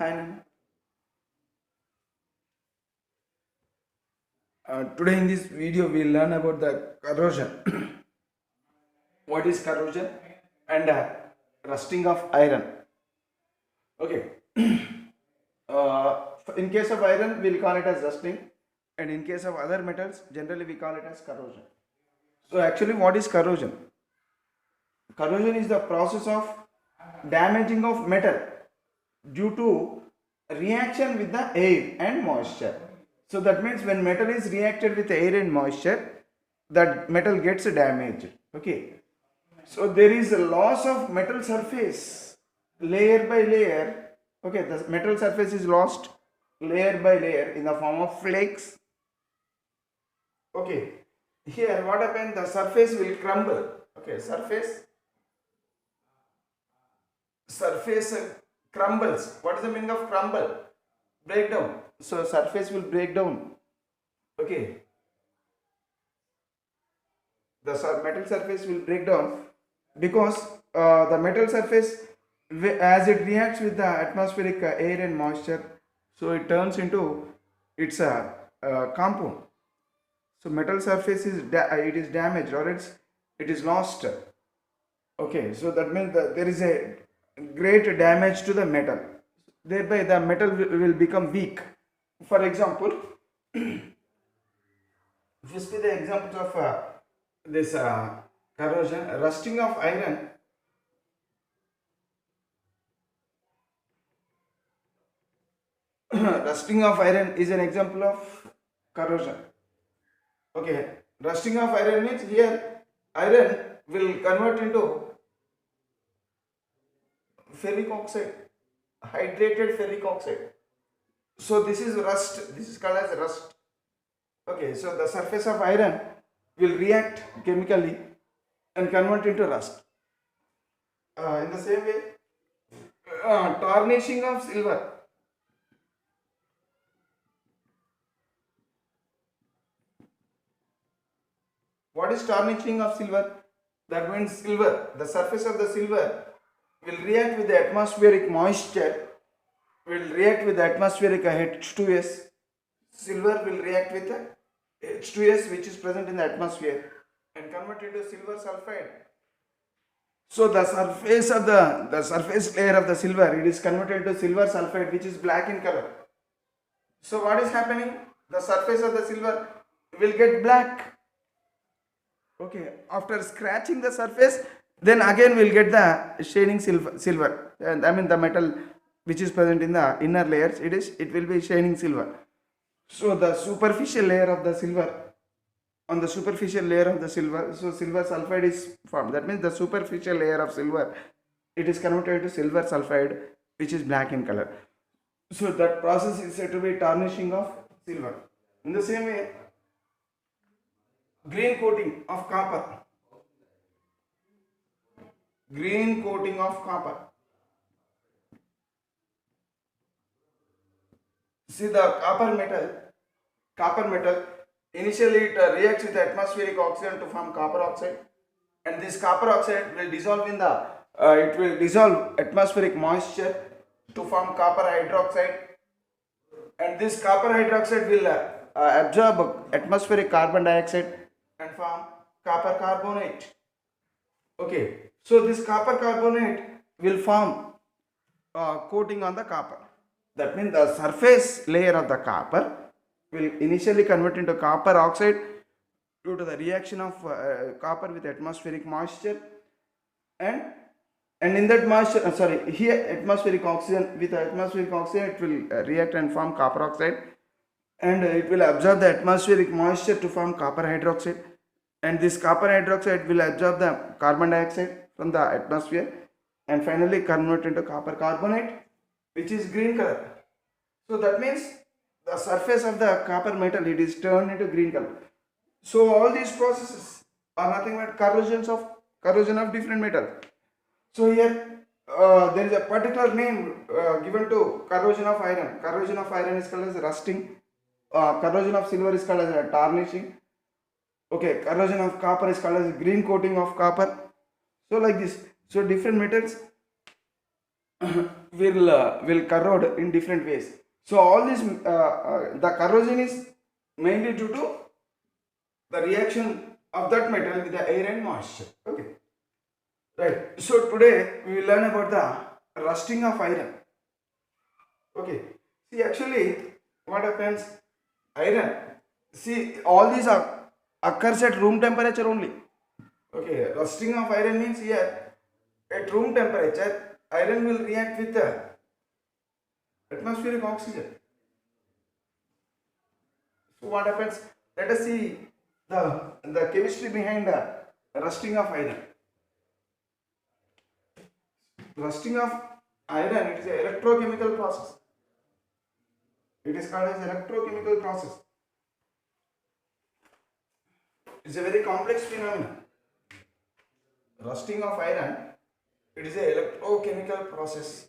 And today in this video we'll learn about the corrosion. What is corrosion and rusting of iron. Okay. In case of iron we'll call it as rusting, and in case of other metals generally we call it as corrosion. So actually what is corrosion? Corrosion is the process of damaging of metal due to reaction with the air and moisture. So that means when metal is reacted with air and moisture, that metal gets damaged. Okay. So there is a loss of metal surface layer by layer. Okay, the metal surface is lost layer by layer in the form of flakes. Okay, here what happens? The surface will crumble. Okay, surface crumbles. What is the meaning of crumble? Breakdown. So surface will break down. Okay, the metal surface will break down because the metal surface, as it reacts with the atmospheric air and moisture, so it turns into its a compound. So metal surface is it is damaged, or it is lost. Okay, so that means that there is a great damage to the metal, thereby the metal will become weak. For example, if you see the examples of this corrosion, rusting of iron. Rusting of iron is an example of corrosion. Okay, rusting of iron means here iron will convert into ferric oxide, hydrated ferric oxide. So this is rust, this is called as rust. Okay, so the surface of iron will react chemically and convert into rust. In the same way, tarnishing of silver. What is tarnishing of silver? That means silver, the surface of the silver will react with the atmospheric moisture, will react with the atmospheric H2S. Silver will react with the H2S which is present in the atmosphere and convert into silver sulfide. So the surface layer of the silver, it is converted to silver sulfide which is black in color. So what is happening? The surface of the silver will get black. Okay, after scratching the surface, then again we'll get the shining silver. And I mean the metal which is present in the inner layers, it will be shining silver. So the superficial layer of the silver, on the superficial layer of the silver, so silver sulfide is formed. That means the superficial layer of silver, it is converted to silver sulfide which is black in color. So that process is said to be tarnishing of silver. In the same way, green coating of copper. Green coating of copper. See the copper metal, initially it reacts with atmospheric oxygen to form copper oxide, and this copper oxide will dissolve in the, it will dissolve atmospheric moisture to form copper hydroxide, and this copper hydroxide will absorb atmospheric carbon dioxide and form copper carbonate. Okay, so this copper carbonate will form coating on the copper. That means the surface layer of the copper will initially convert into copper oxide due to the reaction of copper with atmospheric moisture, and in that moisture, here atmospheric oxygen, with atmospheric oxygen it will react and form copper oxide, and it will absorb the atmospheric moisture to form copper hydroxide, and this copper hydroxide will absorb the carbon dioxide from the atmosphere and finally convert into copper carbonate which is green color. So that means the surface of the copper metal, it is turned into green color. So all these processes are nothing but corrosion of different metals. So here there is a particular name given to corrosion of iron. Corrosion of iron is called as rusting. Corrosion of silver is called as tarnishing. Okay, corrosion of copper is called as green coating of copper. So like this. So different metals will corrode in different ways. So all this the corrosion is mainly due to the reaction of that metal with the air and moisture. Okay, right. So today we will learn about the rusting of iron. Okay, see, actually what happens, iron, see, all these occurs at room temperature only. Okay, rusting of iron means here at room temperature iron will react with the atmospheric oxygen. So what happens? Let us see the chemistry behind the rusting of iron. Rusting of iron, it is an electrochemical process. It is called as electrochemical process. It's a very complex phenomenon. Rusting of iron, it is an electrochemical process.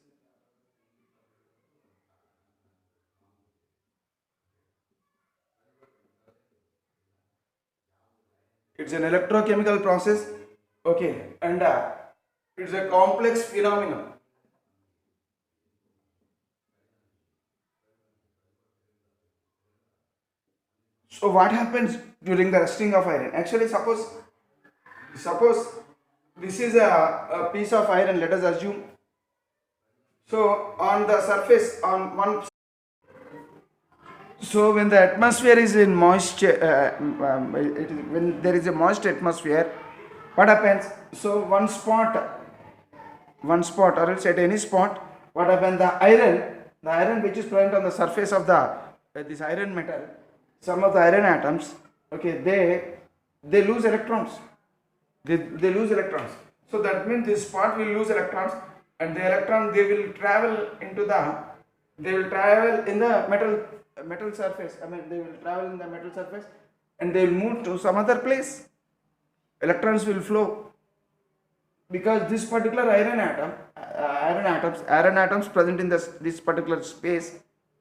It's an electrochemical process. Okay, and it's a complex phenomenon. So what happens during the rusting of iron? Actually, suppose this is a piece of iron, let us assume. So on the surface, on one, so when the atmosphere is in moisture, when there is a moist atmosphere, what happens? So one spot or else at any spot, what happens, the iron which is present on the surface of the this iron metal, some of the iron atoms, okay, they lose electrons, they lose electrons. So that means this spot will lose electrons, and the electron, they will travel in the metal surface, I mean they will travel in the metal surface and they will move to some other place. Electrons will flow because this particular iron atoms present in this particular space,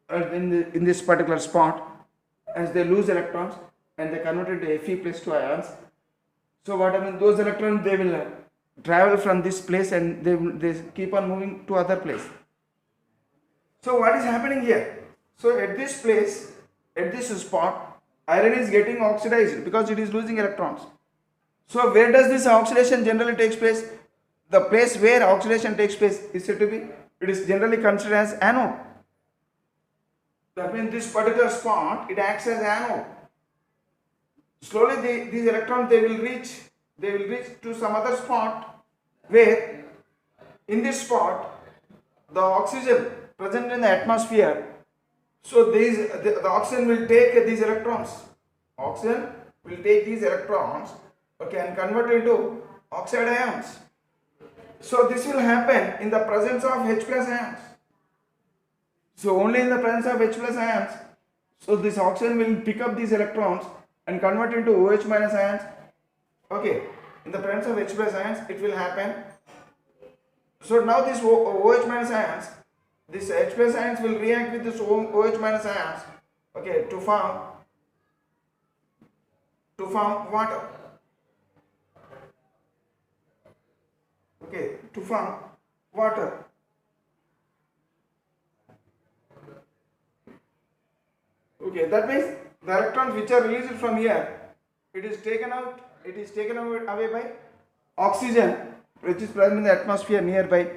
in this particular spot, as they lose electrons and they convert into Fe plus 2 ions. So what happens, those electrons, they will travel from this place and they keep on moving to other place. So what is happening here? So at this place, at this spot, iron is getting oxidized because it is losing electrons. So where does this oxidation generally takes place? The place where oxidation takes place is said to be, it is generally considered as anode. That means this particular spot, it acts as anode. Slowly these electrons, they will reach to some other spot, where in this spot the oxygen present in the atmosphere, so the oxygen will take these electrons. Oxygen will take these electrons, okay, and convert into oxide ions. So this will happen in the presence of H plus ions. So only in the presence of H plus ions, so this oxygen will pick up these electrons and convert into OH minus ions. Okay, in the presence of H plus ions, it will happen. So now this OH minus ions, this H plus ions will react with this OH minus ions, okay, to form water. Okay, to form water. Okay, that means the electrons which are released from here, it is taken away by oxygen which is present in the atmosphere nearby.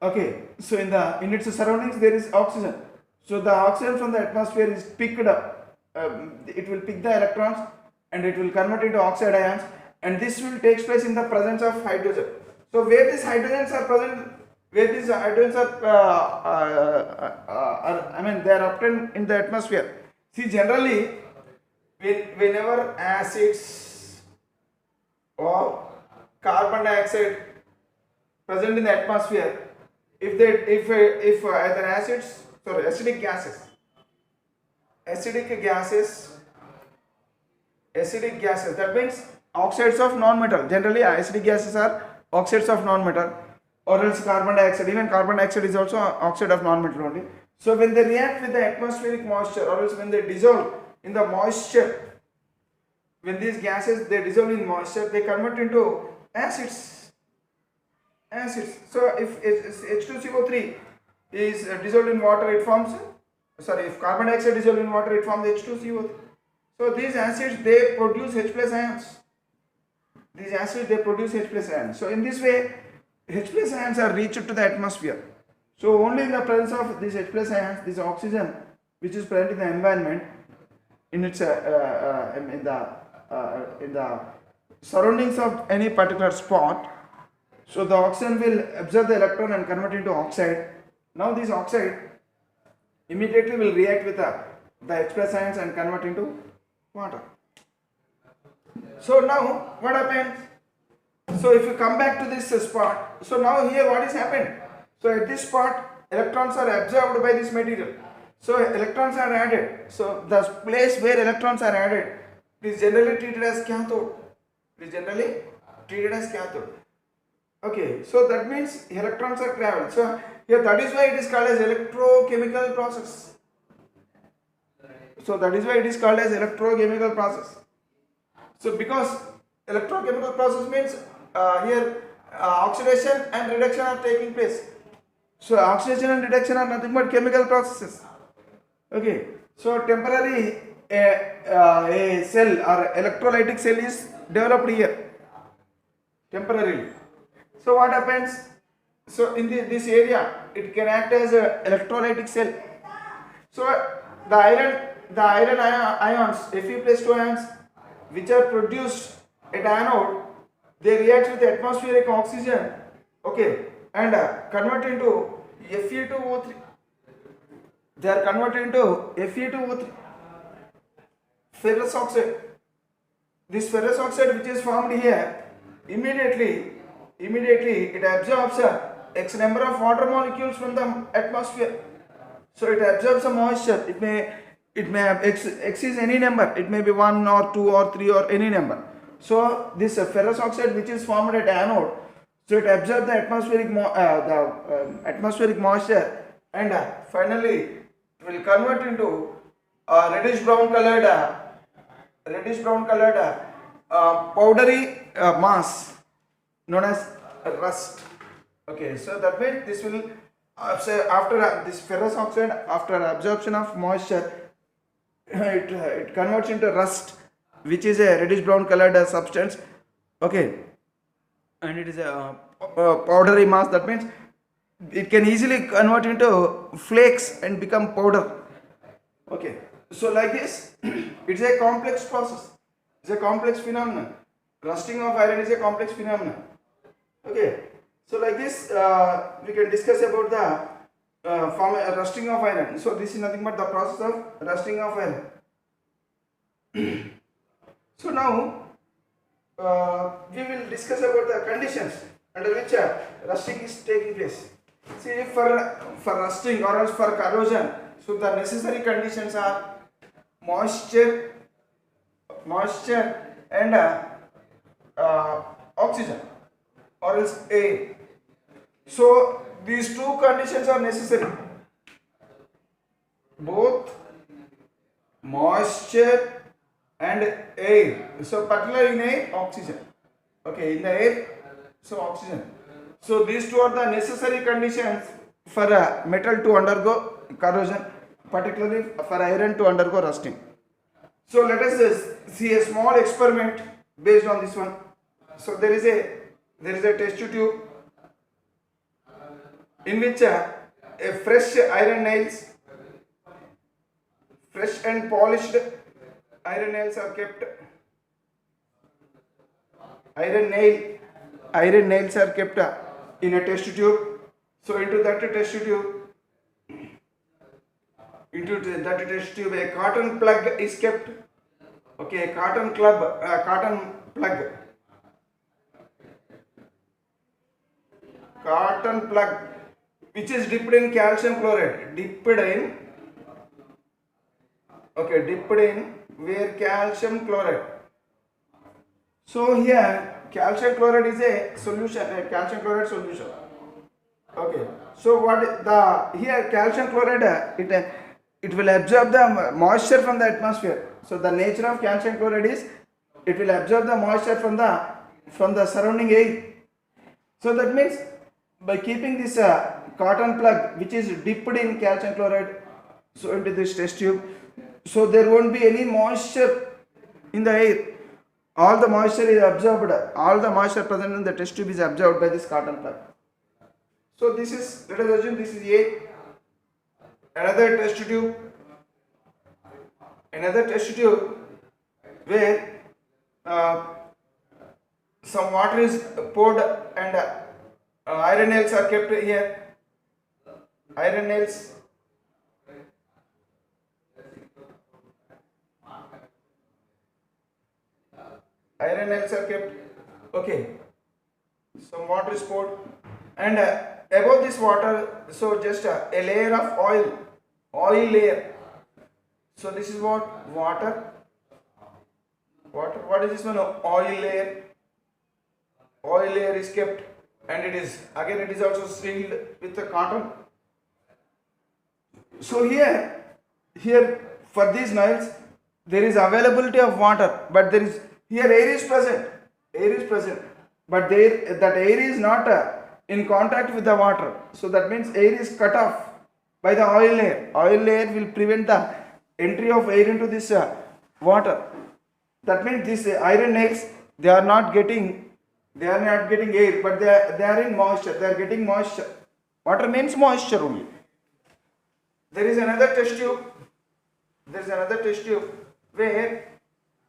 Okay, so in its surroundings there is oxygen. So the oxygen from the atmosphere is picked up. It will pick the electrons and it will convert into oxide ions, and this will take place in the presence of hydrogen. So where these hydrogens are present, where these hydrogens are, I mean they are obtained in the atmosphere. See, generally whenever acids or carbon dioxide present in the atmosphere, if either acidic gases, that means oxides of non-metal. Generally acidic gases are oxides of non-metal, or else carbon dioxide. Even carbon dioxide is also oxide of non-metal only. So when they react with the atmospheric moisture, or else when they dissolve in the moisture, when these gases they dissolve in moisture, they convert into acids. acids. So if H2CO3 is dissolved in water, it forms, sorry, if carbon dioxide dissolved in water, it forms H2CO3. So these acids, they produce H plus ions. These acids, they produce H plus ions. So in this way, H plus ions are reached to the atmosphere. So only in the presence of these H plus ions, this oxygen which is present in the environment, in its in the surroundings of any particular spot, so the oxygen will absorb the electron and convert into oxide. Now this oxide immediately will react with the H plus ions and convert into water. So now what happens? So if you come back to this spot, so now here what is happened? So at this spot, electrons are absorbed by this material. So electrons are added. So the place where electrons are added is generally treated as cathode. It is generally treated as cathode. Okay, so that means electrons are traveled. So here that is why it is called as electrochemical process. So that is why it is called as electrochemical process. So because electrochemical process means here oxidation and reduction are taking place. So oxidation and reduction are nothing but chemical processes. Okay, so temporary a cell or electrolytic cell is developed here temporarily. So what happens? So in this area, it can act as a electrolytic cell. So the iron ions, Fe plus 2 ions, which are produced at anode, they react with atmospheric oxygen, okay, and convert into Fe2O3. They are converted into Fe2O3, ferrous oxide. This ferrous oxide which is formed here, immediately it absorbs X number of water molecules from the atmosphere. So it absorbs the moisture. It may have X is any number. It may be 1 or 2 or 3 or any number. So this ferrous oxide which is formed at anode, so it absorbs the atmospheric moisture, and finally it will convert into reddish brown colored powdery mass known as rust. Okay, so that means this will after this ferrous oxide, after absorption of moisture, it converts into rust, which is a reddish brown colored substance. Okay, and it is a powdery mass. That means it can easily convert into flakes and become powder. Okay, so like this, it's a complex process. It's a complex phenomenon. Rusting of iron is a complex phenomenon. Okay, so like this, we can discuss about the rusting of iron. So this is nothing but the process of rusting of iron. So now we will discuss about the conditions under which rusting is taking place. See, for rusting or else for corrosion, so the necessary conditions are moisture and oxygen or else air. So these two conditions are necessary. Both moisture and air. So particularly in air, oxygen. Okay, in the air, so oxygen. So these two are the necessary conditions for metal to undergo corrosion, particularly for iron to undergo rusting. So let us see a small experiment based on this one. So there is a test tube in which a fresh iron nails, fresh and polished iron nails are kept. Iron nails are kept in a test tube. So into that test tube, a cotton plug is kept. Okay, a cotton plug which is dipped in calcium chloride. Dipped in where calcium chloride. So here calcium chloride is a solution, a calcium chloride solution. Okay, so here calcium chloride it will absorb the moisture from the atmosphere. So the nature of calcium chloride is it will absorb the moisture from the surrounding air. So that means by keeping this cotton plug which is dipped in calcium chloride so into this test tube, so there won't be any moisture in the air. All the moisture is absorbed, all the moisture present in the test tube is absorbed by this cotton plug. So this is, let us assume this is A, another test tube, where some water is poured and iron nails are kept here. Iron nails. Iron nails are kept. Okay. Some water is poured, and above this water, so just a layer of oil layer. So this is what water. What is this one? Oil layer. Oil layer is kept, and it is also sealed with the cotton. So here for these nails there is availability of water, but there is here air is present, but that air is not in contact with the water. So that means air is cut off by the oil layer. Oil layer will prevent the entry of air into this water. That means these iron nails, they are not getting air, but they are in moisture. They are getting moisture. Water means moisture only. There is another test tube.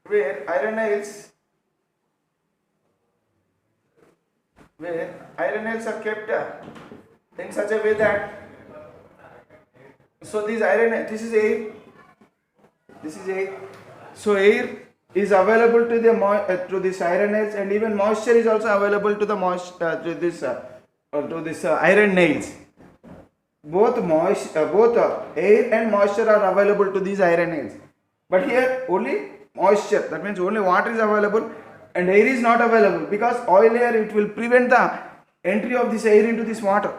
Where iron nails are kept in such a way that, so this is air. So air is available to this iron nails, and even moisture is also available to this iron nails. Both air and moisture are available to these iron nails, but here only moisture, that means only water is available and air is not available, because oil layer, it will prevent the entry of this air into this water.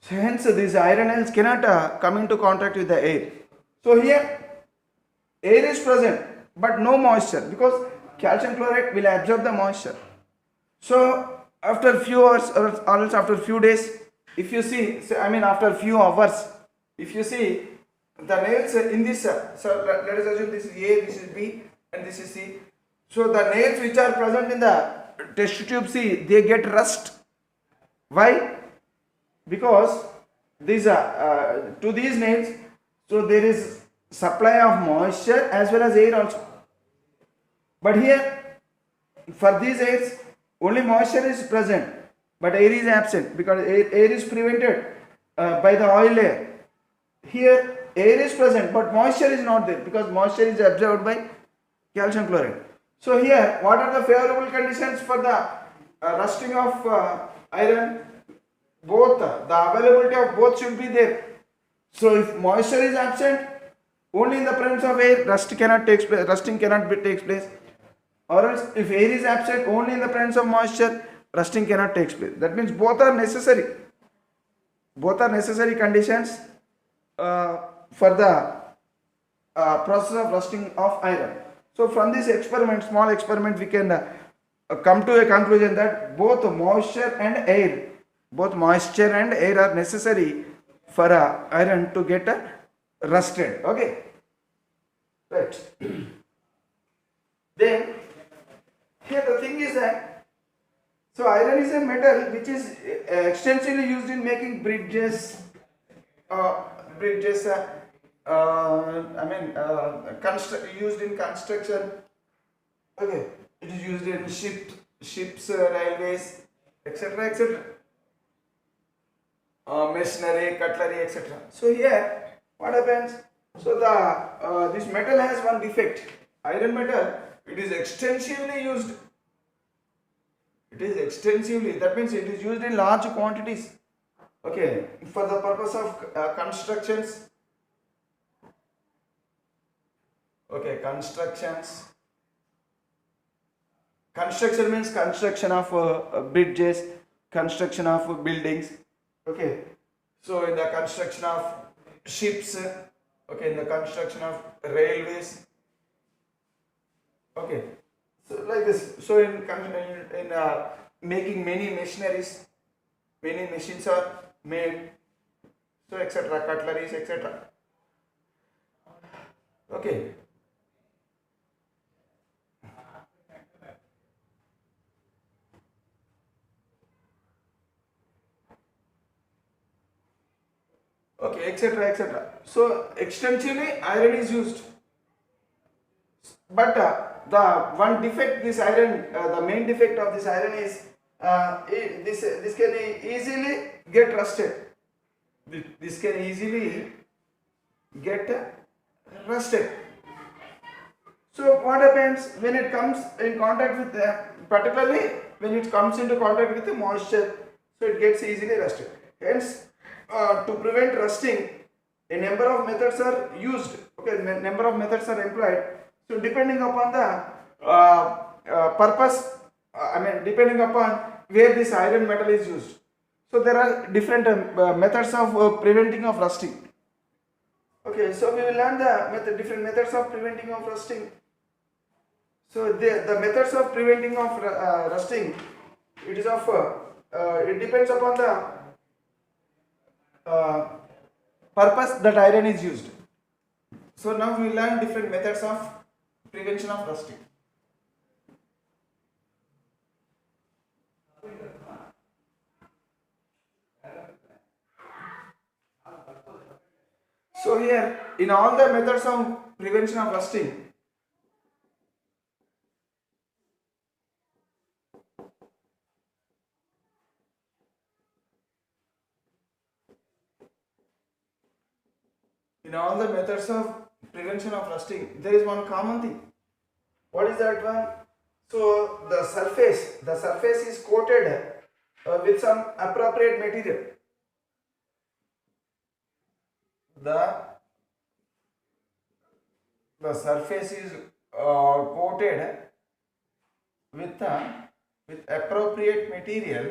So hence these iron nails cannot come into contact with the air. So here air is present but no moisture, because calcium chloride will absorb the moisture. So after few hours or else after few days, if you see, after few hours, if you see the nails in this, so let us assume this is A, this is B, and this is C. So the nails which are present in the test tube C, they get rust. Why? Because these to these nails, so there is supply of moisture as well as air also. But here for these airs, only moisture is present, but air is absent, because air is prevented by the oil layer. Here air is present but moisture is not there, because moisture is absorbed by calcium chloride. So here, what are the favorable conditions for the rusting of iron? Both the availability of both should be there. So if moisture is absent, only in the presence of air, rusting cannot take place. Or else if air is absent, only in the presence of moisture, rusting cannot take place. That means both are necessary. Both are necessary conditions for the process of rusting of iron. So from this experiment, small experiment, we can come to a conclusion that both moisture and air are necessary for iron to get rusted. Okay, right. Then here the thing is that, so iron is a metal which is extensively used in making bridges, used in construction. Okay, it is used in ships, railways, etc. Machinery, cutlery, etc. So here, what happens? So the this metal has one defect. Iron metal, it is extensively used. That means it is used in large quantities. Okay, for the purpose of constructions. Okay, construction means construction of bridges, construction of buildings. Okay, so in the construction of ships, okay, in the construction of railways. Okay, so like this. So in making many machineries. many machines are made, so etc., cutleries, etc. Okay. Okay, etc., etc. So extensively iron is used, but the one defect this iron, the main defect of this iron is this can easily get rusted. This can easily get rusted. So what happens when it comes in contact with particularly when it comes into contact with the moisture, so it gets easily rusted. Hence, to prevent rusting, a number of methods are used. Okay, number of methods are employed. So depending upon the purpose, I mean depending upon where this iron metal is used. So there are different methods of preventing of rusting. Okay, so we will learn the different methods of preventing of rusting. So the methods of preventing of rusting, it is of it depends upon the purpose that iron is used. So now we will learn different methods of prevention of rusting. So here in all the methods of prevention of rusting, in all the methods of prevention of rusting, there is one common thing. What is that one? So the surface is coated with some appropriate material. The surface is coated with appropriate material.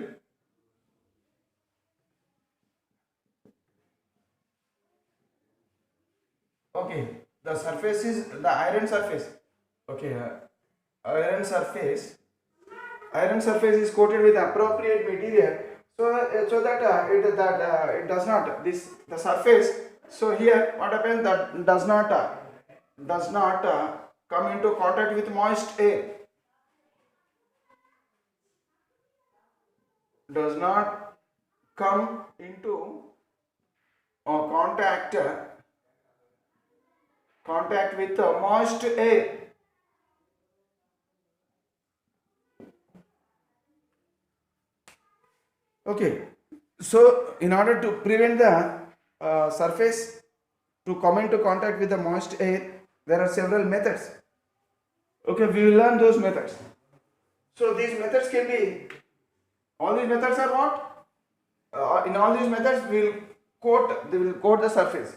Okay, the surface is the iron surface. Okay, iron surface. Iron surface is coated with appropriate material, so that it does not the surface. So here, what happens that does not come into contact with moist air. Does not come into contact with moist air. Okay, so in order to prevent the surface to come into contact with the moist air, there are several methods. Okay, we will learn those methods. So these methods can be, all these methods are what? In all these methods, they will coat the surface.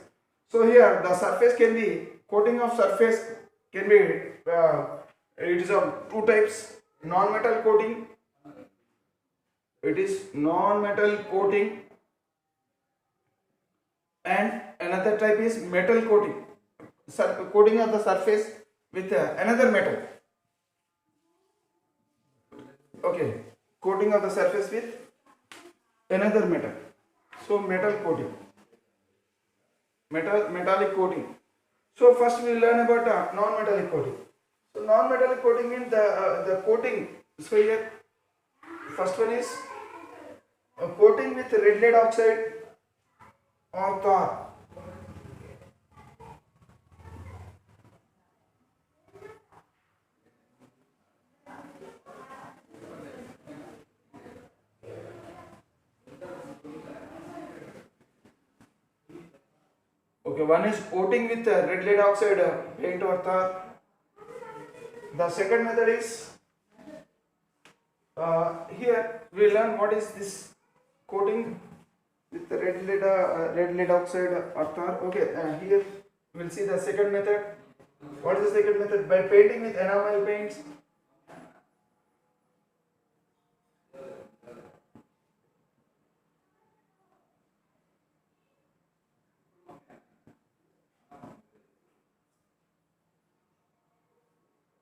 So here the surface can be, coating of surface can be, it is of two types: non-metal coating. It is non-metal coating, and another type is metal coating. Coating of the surface with another metal. Okay, coating of the surface with another metal. So metal coating, metallic coating. So first we will learn about non-metallic coating. So non-metallic coating means the coating. So here first one is coating with red lead oxide or tar. Okay, one is coating with red lead oxide paint or tar. The second method is here we learn what is this coating with the red lead oxide or tar. Okay, here we will see the second method. What is the second method? By painting with enamel paints.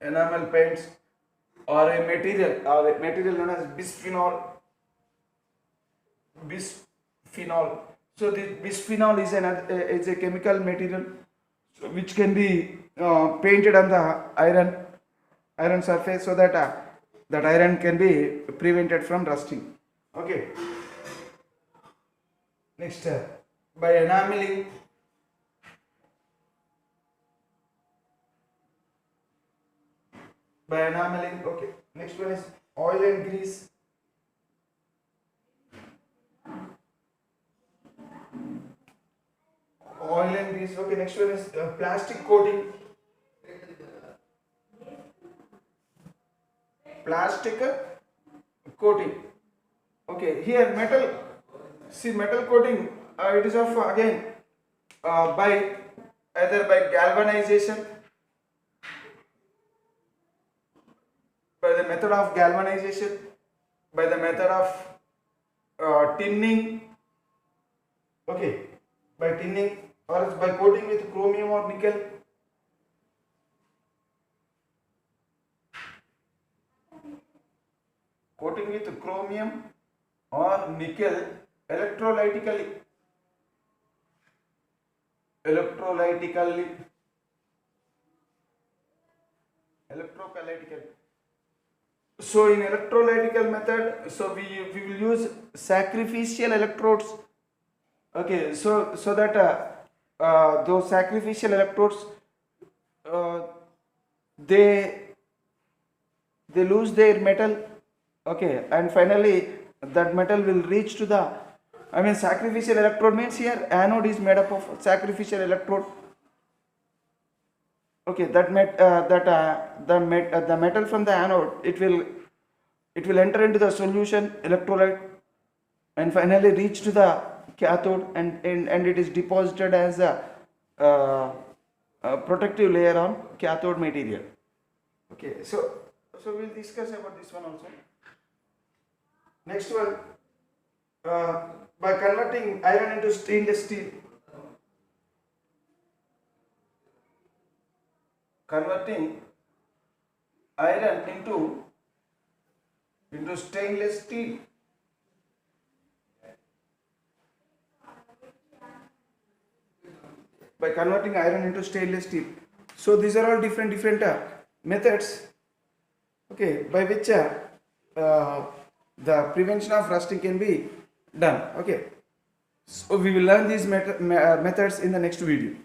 Enamel paints or a material known as bisphenol. bisphenol. So the bisphenol is a chemical material which can be painted on the iron surface, so that that iron can be prevented from rusting. Okay. Next, by enameling. Okay. Next one is oil and grease. Oil and grease. Okay. Next one is plastic coating. Plastic coating. Okay. Here metal. See, metal coating. It is of again by either by galvanization, by the method of galvanization, by the method of tinning. Okay, by tinning, or else by coating with chromium or nickel. Coating with chromium or nickel electrolytically. Electrolytically. So in electrolytical method, so we will use sacrificial electrodes. Okay, so that those sacrificial electrodes, uh, they lose their metal. Okay, and finally that metal will reach to the, I mean, sacrificial electrode means here anode is made up of sacrificial electrode. Okay, the metal from the anode, it will enter into the solution electrolyte and finally reach to the cathode, and it is deposited as a protective layer on cathode material. Okay, so we'll discuss about this one also. Next one, by converting iron into stainless steel. Converting iron into stainless steel. By converting iron into stainless steel. So these are all different methods, okay, by which the prevention of rusting can be done. Okay, so we will learn these methods in the next video.